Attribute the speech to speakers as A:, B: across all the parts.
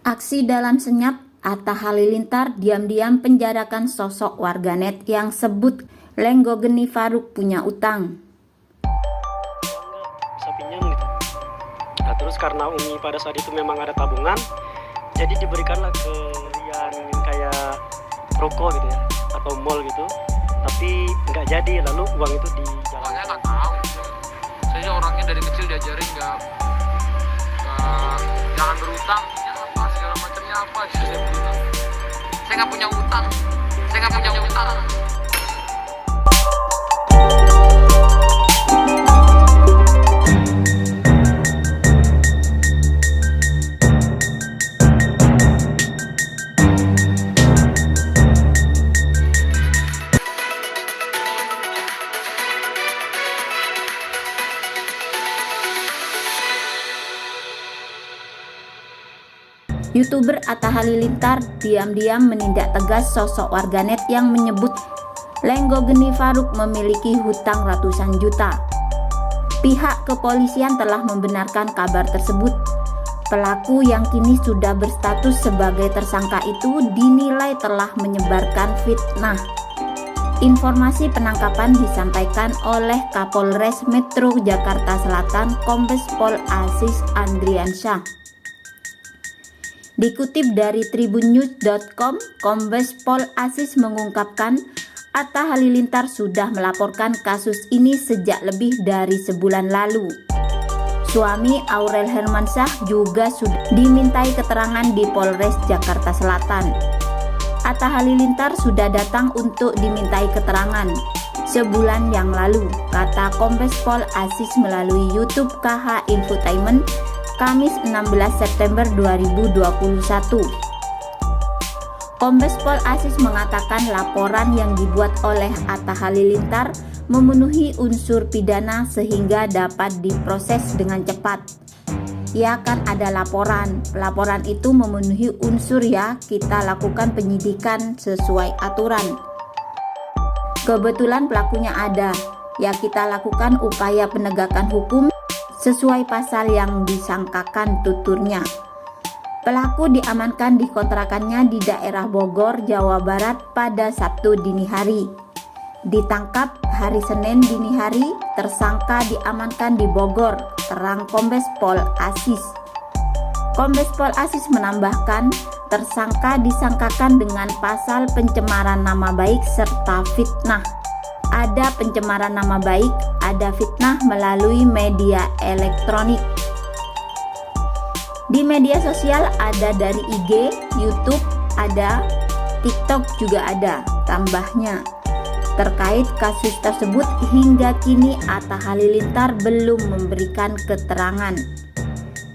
A: Aksi dalam senyap, Atta Halilintar diam-diam penjarakan sosok warganet yang sebut Lenggo Geni Faruk punya utang.
B: Bisa pinjam gitu. Nah, terus karena Umi pada saat itu memang ada tabungan, jadi diberikanlah ke yang kayak rokok gitu ya, atau mall gitu. Tapi nggak jadi, lalu uang itu di jalan.
C: Saya nggak tahu. Saya orangnya dari kecil diajarin nggak jangan berutang, apa segala macamnya apa. Saya nggak punya utang. Saya nggak punya utang.
A: YouTuber Atta Halilintar diam-diam menindak tegas sosok warganet yang menyebut Lenggo Geni Faruk memiliki hutang ratusan juta. Pihak kepolisian telah membenarkan kabar tersebut. Pelaku yang kini sudah berstatus sebagai tersangka itu dinilai telah menyebarkan fitnah. Informasi penangkapan disampaikan oleh Kapolres Metro Jakarta Selatan Kombes Pol Aziz Andriansyah. Dikutip dari tribunnews.com, Kombes Pol Aziz mengungkapkan Atta Halilintar sudah melaporkan kasus ini sejak lebih dari sebulan lalu. Suami Aurel Hermansyah juga sudah dimintai keterangan di Polres Jakarta Selatan. Atta Halilintar sudah datang untuk dimintai keterangan sebulan yang lalu, kata Kombes Pol Aziz melalui YouTube KH Infotainment Kamis 16 September 2021. Kombes Pol Aziz mengatakan laporan yang dibuat oleh Atta Halilintar memenuhi unsur pidana sehingga dapat diproses dengan cepat. Ya kan ada laporan itu memenuhi unsur, ya kita lakukan penyidikan sesuai aturan. Kebetulan pelakunya ada, ya kita lakukan upaya penegakan hukum sesuai pasal yang disangkakan, tuturnya. Pelaku diamankan di kontrakannya di daerah Bogor, Jawa Barat pada Sabtu dini hari. Ditangkap hari Senin dini hari, tersangka diamankan di Bogor, terang Kombes Pol Aziz. Kombes Pol Aziz menambahkan, tersangka disangkakan dengan pasal pencemaran nama baik serta fitnah. Ada pencemaran nama baik, ada fitnah melalui media elektronik. Di media sosial ada dari IG, YouTube ada, TikTok juga ada, tambahnya. Terkait kasus tersebut hingga kini Atta Halilintar belum memberikan keterangan.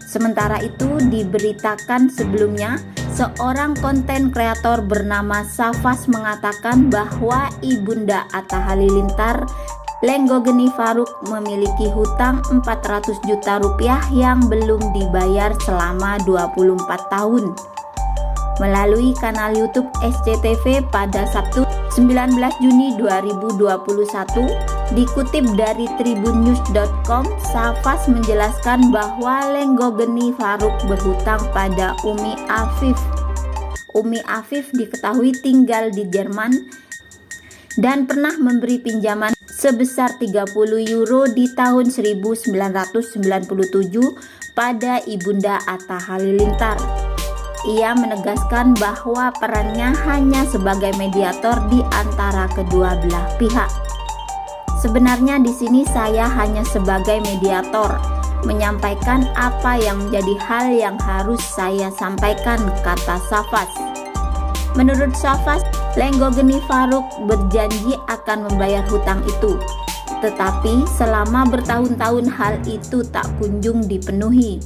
A: Sementara itu diberitakan sebelumnya, seorang konten kreator bernama Safas mengatakan bahwa ibunda Atta Halilintar, Lenggo Geni Faruk, memiliki hutang 400 juta rupiah yang belum dibayar selama 24 tahun. Melalui kanal YouTube SCTV pada Sabtu 19 Juni 2021, dikutip dari tribunnews.com, Safas menjelaskan bahwa Lenggo Geni Faruk berhutang pada Umi Afif. Umi Afif diketahui tinggal di Jerman dan pernah memberi pinjaman sebesar 30 euro di tahun 1997 pada ibunda Atta Halilintar. Ia menegaskan bahwa perannya hanya sebagai mediator di antara kedua belah pihak. Sebenarnya di sini saya hanya sebagai mediator, menyampaikan apa yang menjadi hal yang harus saya sampaikan, kata Safas. Menurut Safas, Lenggo Geni Faruk berjanji akan membayar hutang itu, tetapi selama bertahun-tahun hal itu tak kunjung dipenuhi.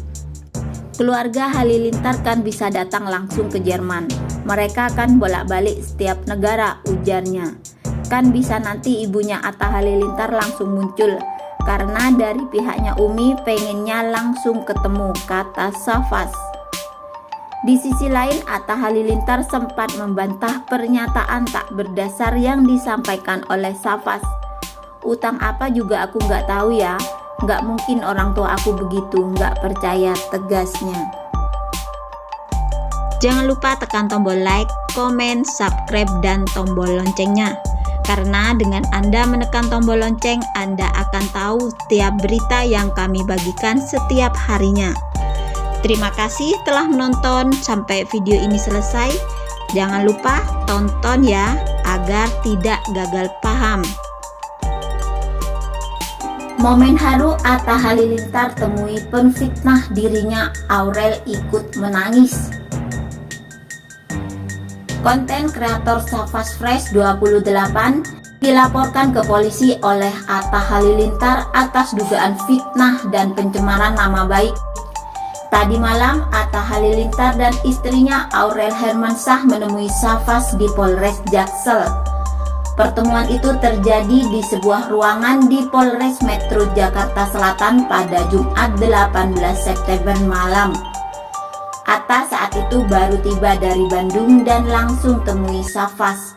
A: Keluarga Halilintar kan bisa datang langsung ke Jerman. Mereka kan bolak-balik setiap negara, ujarnya. Kan bisa nanti ibunya Atta Halilintar langsung muncul, karena dari pihaknya Umi pengennya langsung ketemu, kata Safas. Di sisi lain, Atta Halilintar sempat membantah pernyataan tak berdasar yang disampaikan oleh Safas. Utang apa juga aku nggak tahu ya. Nggak mungkin orang tua aku begitu, nggak percaya, tegasnya. Jangan lupa tekan tombol like, komen, subscribe, dan tombol loncengnya. Karena dengan Anda menekan tombol lonceng, Anda akan tahu setiap berita yang kami bagikan setiap harinya. Terima kasih telah menonton sampai video ini selesai. Jangan lupa tonton ya, agar tidak gagal paham. Momen haru Atta Halilintar temui penfitnah dirinya, Aurel ikut menangis. Konten kreator Safas Fresh 28 dilaporkan ke polisi oleh Atta Halilintar atas dugaan fitnah dan pencemaran nama baik. Tadi malam, Atta Halilintar dan istrinya Aurel Hermansyah menemui Safas di Polres Jaksel. Pertemuan itu terjadi di sebuah ruangan di Polres Metro Jakarta Selatan pada Jumat 18 September malam. Atta saat itu baru tiba dari Bandung dan langsung temui Safas.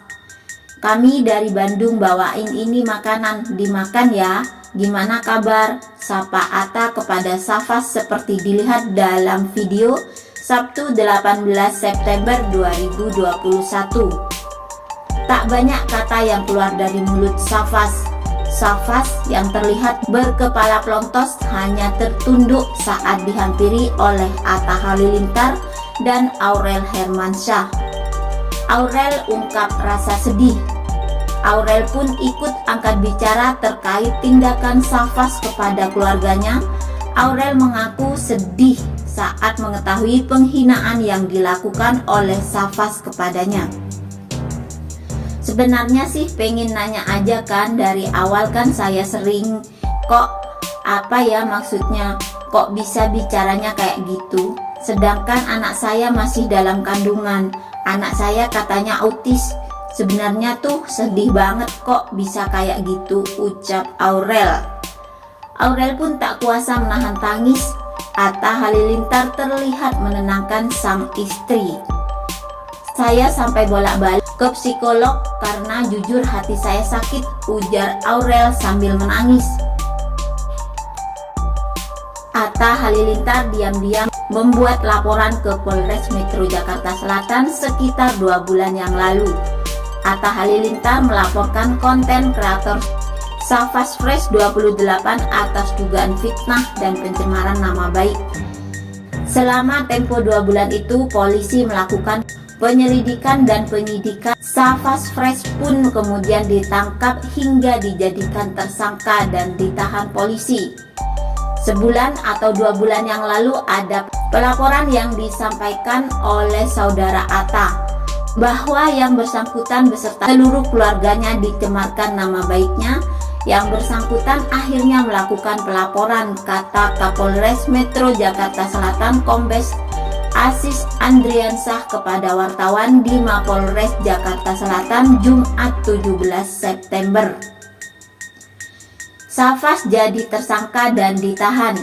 A: "Kami dari Bandung bawain ini makanan, dimakan ya. Gimana kabar?" sapa Atta kepada Safas seperti dilihat dalam video Sabtu 18 September 2021. Tak banyak kata yang keluar dari mulut Safas. Safas yang terlihat berkepala pelontos hanya tertunduk saat dihampiri oleh Atta Halilintar dan Aurel Hermansyah. Aurel ungkap rasa sedih. Aurel pun ikut angkat bicara terkait tindakan Safas kepada keluarganya. Aurel mengaku sedih saat mengetahui penghinaan yang dilakukan oleh Safas kepadanya. "Sebenarnya sih pengen nanya aja kan, dari awal kan saya sering kok, apa ya maksudnya, kok bisa bicaranya kayak gitu. Sedangkan anak saya masih dalam kandungan, anak saya katanya autis. Sebenarnya tuh sedih banget kok bisa kayak gitu," ucap Aurel. Aurel pun tak kuasa menahan tangis. Atta Halilintar terlihat menenangkan sang istri. "Saya sampai bolak-balik ke psikolog karena jujur hati saya sakit," ujar Aurel sambil menangis. Atta Halilintar diam-diam membuat laporan ke Polres Metro Jakarta Selatan sekitar 2 bulan yang lalu. Atta Halilintar melaporkan konten kreator Safas Fresh 28 atas dugaan fitnah dan pencemaran nama baik. Selama tempo 2 bulan itu, polisi melakukan penyelidikan dan penyidikan. Safas Fresh pun kemudian ditangkap hingga dijadikan tersangka dan ditahan polisi. Sebulan atau 2 bulan yang lalu ada pelaporan yang disampaikan oleh saudara Atta bahwa yang bersangkutan beserta seluruh keluarganya dicemarkan nama baiknya. Yang bersangkutan akhirnya melakukan pelaporan, kata Kapolres Metro Jakarta Selatan Kombes Aziz Andriansyah kepada wartawan di Mapolres Jakarta Selatan Jumat 17 September. Safas jadi tersangka dan ditahan.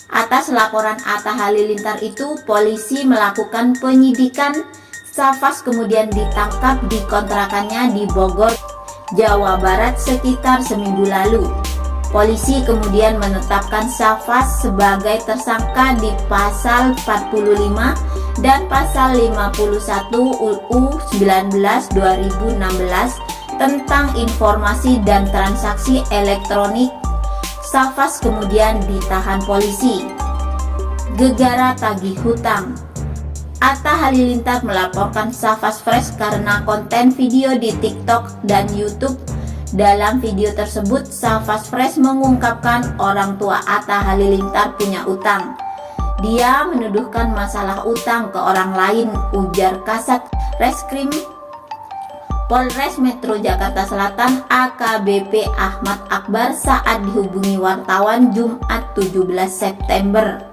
A: Atas laporan Atta Halilintar itu, polisi melakukan penyidikan. Safas kemudian ditangkap di kontrakannya di Bogor, Jawa Barat sekitar seminggu lalu. Polisi kemudian menetapkan Safas sebagai tersangka di pasal 45 dan pasal 51 UU 19 2016 tentang informasi dan transaksi elektronik. Safas kemudian ditahan polisi. Gegara tagih hutang. Atta Halilintar melaporkan Safas Fresh karena konten video di TikTok dan YouTube. Dalam video tersebut, Safas Fresh mengungkapkan orang tua Atta Halilintar punya utang. Dia menuduhkan masalah utang ke orang lain, ujar Kasat Reskrim Polres Metro Jakarta Selatan AKBP Ahmad Akbar saat dihubungi wartawan Jumat 17 September.